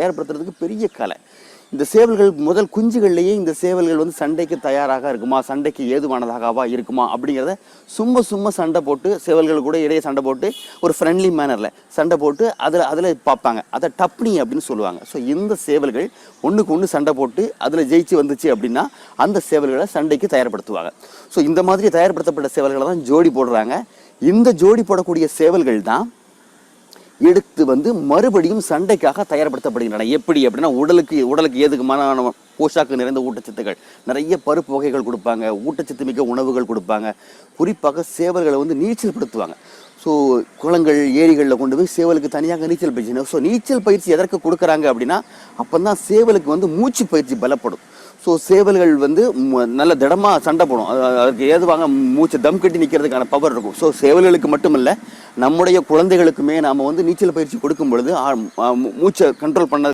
தயார்படுத்துறதுக்கு பெரிய கலை. இந்த சேவல்கள் முதல் குஞ்சுகள்லேயே இந்த சேவல்கள் வந்து சண்டைக்கு தயாராக இருக்குமா, சண்டைக்கு ஏதுவானதாகவா இருக்குமா அப்படிங்கிறத சும்மா சண்டை போட்டு, சேவல்கள் கூட இடையே சண்டை போட்டு ஒரு ஃப்ரெண்ட்லி மேனரில் சண்டை போட்டு அதில் பார்ப்பாங்க. அதை டப்னி அப்படின்னு சொல்லுவாங்க. ஸோ இந்த சேவல்கள் ஒன்றுக்கு ஒன்று சண்டை போட்டு அதில் ஜெயிச்சு வந்துச்சு அப்படின்னா அந்த சேவல்களை சண்டைக்கு தயார்படுத்துவாங்க. ஸோ இந்த மாதிரி தயார்படுத்தப்பட்ட சேவல்களை தான் ஜோடி போடுறாங்க. இந்த ஜோடி போடக்கூடிய சேவல்கள் தான் எடுத்து வந்து மறுபடியும் சண்டைக்காக தயார்படுத்தப்படுகின்றன. எப்படி அப்படின்னா உடலுக்கு ஏதுக்குமான போஷாக்கு நிறைந்த ஊட்டச்சத்துக்கள், நிறைய பருப்பு வகைகள் கொடுப்பாங்க, ஊட்டச்சத்து மிக்க உணவுகள் கொடுப்பாங்க. குறிப்பாக சேவல்களை வந்து நீச்சல் படுத்துவாங்க. ஸோ குளங்கள் ஏரிகளில் கொண்டு போய் சேவலுக்கு தனியாக நீச்சல் பயிற்சி. ஸோ நீச்சல் பயிற்சி எதற்கு கொடுக்குறாங்க அப்படின்னா அப்போ தான் சேவலுக்கு வந்து மூச்சு பயிற்சி பலப்படும். ஸோ சேவல்கள் வந்து நல்ல திடமாக சண்டை போடும். அதுக்கு ஏதுவாங்க மூச்சை தம் கட்டி நிற்கிறதுக்கான பவர் இருக்கும். ஸோ சேவல்களுக்கு மட்டுமல்ல, நம்முடைய குழந்தைகளுக்குமே நாம் வந்து நீச்சல் பயிற்சி கொடுக்கும் பொழுது மூச்சை கண்ட்ரோல் பண்ண